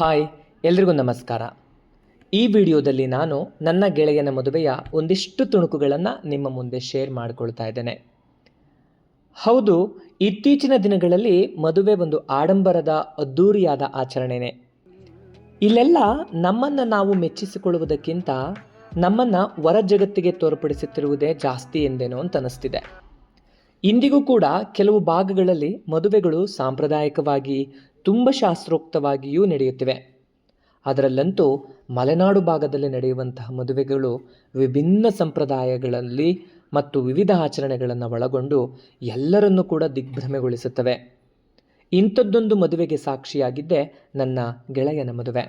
Hi, ಎಲ್ರಿಗೂ ನಮಸ್ಕಾರ. ಈ ವಿಡಿಯೋದಲ್ಲಿ ನಾನು ನನ್ನ ಗೆಳೆಯನ ಮದುವೆಯ ಒಂದಿಷ್ಟು ತುಣುಕುಗಳನ್ನು ನಿಮ್ಮ ಮುಂದೆ ಶೇರ್ ಮಾಡಿಕೊಳ್ತಾ ಇದ್ದೇನೆ. ಹೌದು, ಇತ್ತೀಚಿನ ದಿನಗಳಲ್ಲಿ ಮದುವೆ ಒಂದು ಆಡಂಬರದ ಅದ್ಧೂರಿಯಾದ ಆಚರಣೆನೇ. ಇಲ್ಲೆಲ್ಲ ನಮ್ಮನ್ನು ನಾವು ಮೆಚ್ಚಿಸಿಕೊಳ್ಳುವುದಕ್ಕಿಂತ ನಮ್ಮನ್ನು ಹೊರ ಜಗತ್ತಿಗೆ ತೋರ್ಪಡಿಸುತ್ತಿರುವುದೇ ಜಾಸ್ತಿ ಎಂದೇನೋ ಅಂತ ಅನಿಸ್ತಿದೆ. ಇಂದಿಗೂ ಕೂಡ ಕೆಲವು ಭಾಗಗಳಲ್ಲಿ ಮದುವೆಗಳು ಸಾಂಪ್ರದಾಯಿಕವಾಗಿ ತುಂಬ ಶಾಸ್ತ್ರೋಕ್ತವಾಗಿಯೂ ನಡೆಯುತ್ತಿವೆ. ಅದರಲ್ಲಂತೂ ಮಲೆನಾಡು ಭಾಗದಲ್ಲಿ ನಡೆಯುವಂತಹ ಮದುವೆಗಳು ವಿಭಿನ್ನ ಸಂಪ್ರದಾಯಗಳಲ್ಲಿ ಮತ್ತು ವಿವಿಧ ಆಚರಣೆಗಳನ್ನು ಒಳಗೊಂಡು ಎಲ್ಲರನ್ನೂ ಕೂಡ ದಿಗ್ಭ್ರಮೆಗೊಳಿಸುತ್ತವೆ. ಇಂಥದ್ದೊಂದು ಮದುವೆಗೆ ಸಾಕ್ಷಿಯಾಗಿದ್ದೇ ನನ್ನ ಗೆಳೆಯನ ಮದುವೆ.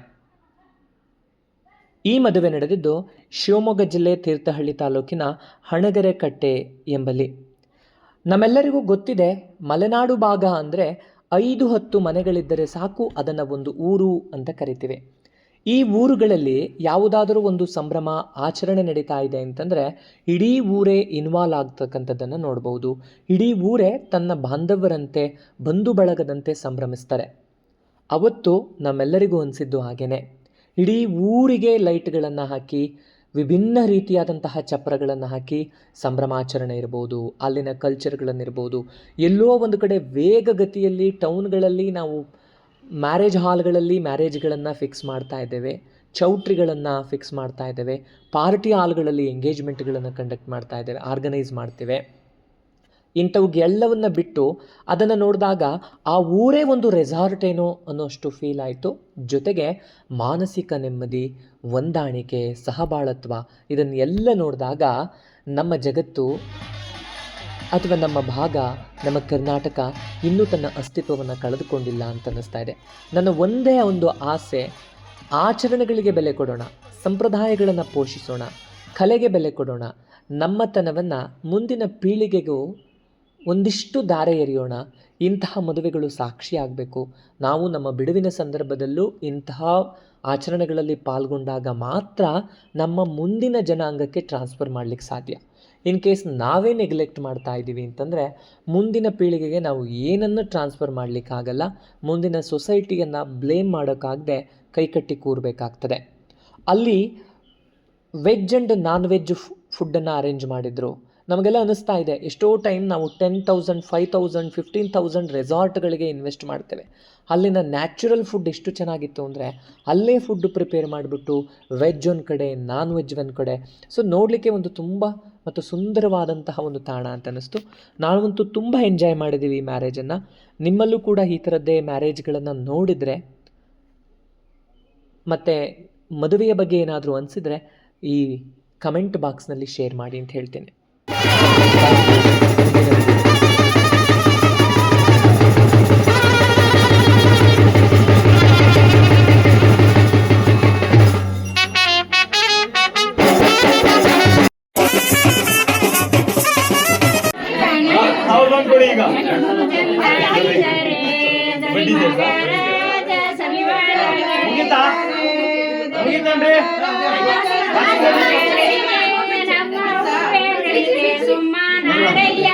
ಈ ಮದುವೆ ನಡೆದಿದ್ದು ಶಿವಮೊಗ್ಗ ಜಿಲ್ಲೆ ತೀರ್ಥಹಳ್ಳಿ ತಾಲೂಕಿನ ಹಣಗೆರೆಕಟ್ಟೆ ಎಂಬಲ್ಲಿ. ನಮ್ಮೆಲ್ಲರಿಗೂ ಗೊತ್ತಿದೆ, ಮಲೆನಾಡು ಭಾಗ ಅಂದರೆ 5-10 ಮನೆಗಳಿದ್ದರೆ ಸಾಕು, ಅದನ್ನು ಒಂದು ಊರು ಅಂತ ಕರಿತೀವಿ. ಈ ಊರುಗಳಲ್ಲಿ ಯಾವುದಾದರೂ ಒಂದು ಸಂಭ್ರಮ ಆಚರಣೆ ನಡೀತಾ ಇದೆ ಅಂತಂದರೆ ಇಡೀ ಊರೇ ಇನ್ವಾಲ್ವ್ ಆಗ್ತಕ್ಕಂಥದ್ದನ್ನು ನೋಡ್ಬೋದು. ಇಡೀ ಊರೇ ತನ್ನ ಬಾಂಧವರಂತೆ ಬಂಧು ಬಳಗದಂತೆ ಸಂಭ್ರಮಿಸ್ತಾರೆ. ಅವತ್ತು ನಮ್ಮೆಲ್ಲರಿಗೂ ಅನಿಸಿದ್ದು ಹಾಗೇನೆ. ಇಡೀ ಊರಿಗೆ ಲೈಟ್ಗಳನ್ನು ಹಾಕಿ, ವಿಭಿನ್ನ ರೀತಿಯಾದಂತಹ ಚಪ್ರಗಳನ್ನು ಹಾಕಿ ಸಂಭ್ರಮಾಚರಣೆ ಇರ್ಬೋದು, ಅಲ್ಲಿನ ಕಲ್ಚರ್ಗಳನ್ನಿರ್ಬೋದು. ಎಲ್ಲೋ ಒಂದು ಕಡೆ ವೇಗಗತಿಯಲ್ಲಿ ಟೌನ್ಗಳಲ್ಲಿ ನಾವು ಮ್ಯಾರೇಜ್ ಹಾಲ್ಗಳಲ್ಲಿ ಮ್ಯಾರೇಜ್ಗಳನ್ನು ಫಿಕ್ಸ್ ಮಾಡ್ತಾ ಇದ್ದೇವೆ, ಚೌಟ್ರಿಗಳನ್ನು ಫಿಕ್ಸ್ ಮಾಡ್ತಾ ಇದ್ದೇವೆ, ಪಾರ್ಟಿ ಹಾಲ್ಗಳಲ್ಲಿ ಎಂಗೇಜ್ಮೆಂಟ್ಗಳನ್ನು ಕಂಡಕ್ಟ್ ಮಾಡ್ತಾ ಇದ್ದೇವೆ, ಆರ್ಗನೈಸ್ ಮಾಡ್ತೇವೆ. ಇಂಥವುಗೆಲ್ಲವನ್ನು ಬಿಟ್ಟು ಅದನ್ನು ನೋಡಿದಾಗ ಆ ಊರೇ ಒಂದು ರೆಸಾರ್ಟ್ ಏನೋ ಅನ್ನೋಷ್ಟು ಫೀಲ್ ಆಯಿತು. ಜೊತೆಗೆ ಮಾನಸಿಕ ನೆಮ್ಮದಿ, ಹೊಂದಾಣಿಕೆ, ಸಹಬಾಳತ್ವ ಇದನ್ನೆಲ್ಲ ನೋಡಿದಾಗ ನಮ್ಮ ಜಗತ್ತು ಅಥವಾ ನಮ್ಮ ಭಾಗ, ನಮ್ಮ ಕರ್ನಾಟಕ ಇನ್ನೂ ತನ್ನ ಅಸ್ತಿತ್ವವನ್ನು ಕಳೆದುಕೊಂಡಿಲ್ಲ ಅಂತ ಅನ್ನಿಸ್ತಾ ಇದೆ. ನನ್ನ ಒಂದೇ ಒಂದು ಆಸೆ, ಆಚರಣೆಗಳಿಗೆ ಬೆಲೆ ಕೊಡೋಣ, ಸಂಪ್ರದಾಯಗಳನ್ನು ಪೋಷಿಸೋಣ, ಕಲೆಗೆ ಬೆಲೆ ಕೊಡೋಣ, ನಮ್ಮತನವನ್ನು ಮುಂದಿನ ಪೀಳಿಗೆಗೂ ಒಂದಿಷ್ಟು ದಾರೆ ಎರೆಯೋಣ. ಇಂತಹ ಮದುವೆಗಳು ಸಾಕ್ಷಿಯಾಗಬೇಕು. ನಾವು ನಮ್ಮ ಬಿಡುವಿನ ಸಂದರ್ಭದಲ್ಲೂ ಇಂತಹ ಆಚರಣೆಗಳಲ್ಲಿ ಪಾಲ್ಗೊಂಡಾಗ ಮಾತ್ರ ನಮ್ಮ ಮುಂದಿನ ಜನಾಂಗಕ್ಕೆ ಟ್ರಾನ್ಸ್ಫರ್ ಮಾಡಲಿಕ್ಕೆ ಸಾಧ್ಯ. ಇನ್ ಕೇಸ್ ನಾವೇ ನೆಗ್ಲೆಕ್ಟ್ ಮಾಡ್ತಾ ಇದ್ದೀವಿ ಅಂತಂದರೆ ಮುಂದಿನ ಪೀಳಿಗೆಗೆ ನಾವು ಏನನ್ನು ಟ್ರಾನ್ಸ್ಫರ್ ಮಾಡಲಿಕ್ಕಾಗಲ್ಲ. ಮುಂದಿನ ಸೊಸೈಟಿಯನ್ನು ಬ್ಲೇಮ್ ಮಾಡೋಕ್ಕಾಗದೆ ಕೈಕಟ್ಟಿ ಕೂರಬೇಕಾಗ್ತದೆ. ಅಲ್ಲಿ ವೆಜ್ ಆ್ಯಂಡ್ ನಾನ್ ವೆಜ್ ಫುಡ್ಡನ್ನು ಅರೇಂಜ್ ಮಾಡಿದರು. ನಮಗೆಲ್ಲ ಅನ್ನಿಸ್ತಾ ಇದೆ, ಎಷ್ಟೋ ಟೈಮ್ ನಾವು 10,000, 5,000, 15,000 ರೆಸಾರ್ಟ್ಗಳಿಗೆ ಇನ್ವೆಸ್ಟ್ ಮಾಡ್ತೇವೆ. ಅಲ್ಲಿನ ನ್ಯಾಚುರಲ್ ಫುಡ್ ಎಷ್ಟು ಚೆನ್ನಾಗಿತ್ತು ಅಂದರೆ ಅಲ್ಲೇ ಫುಡ್ ಪ್ರಿಪೇರ್ ಮಾಡಿಬಿಟ್ಟು ವೆಜ್ ಒಂದು ಕಡೆ, ನಾನ್ ವೆಜ್ ಒಂದು ಕಡೆ. ಸೊ ನೋಡಲಿಕ್ಕೆ ಒಂದು ತುಂಬ ಮತ್ತು ಸುಂದರವಾದಂತಹ ಒಂದು ತಾಣ ಅಂತ ಅನ್ನಿಸ್ತು. ನಾವಂತೂ ತುಂಬ ಎಂಜಾಯ್ ಮಾಡಿದ್ದೀವಿ ಈ ಮ್ಯಾರೇಜನ್ನು. ನಿಮ್ಮಲ್ಲೂ ಕೂಡ ಈ ಥರದ್ದೇ ಮ್ಯಾರೇಜ್ಗಳನ್ನು ನೋಡಿದರೆ ಮತ್ತು ಮದುವೆಯ ಬಗ್ಗೆ ಏನಾದರೂ ಅನಿಸಿದರೆ ಈ ಕಮೆಂಟ್ ಬಾಕ್ಸ್ನಲ್ಲಿ ಶೇರ್ ಮಾಡಿ ಅಂತ ಹೇಳ್ತೇನೆ. ಸುಮ್ಮನಾಡಯ್ಯ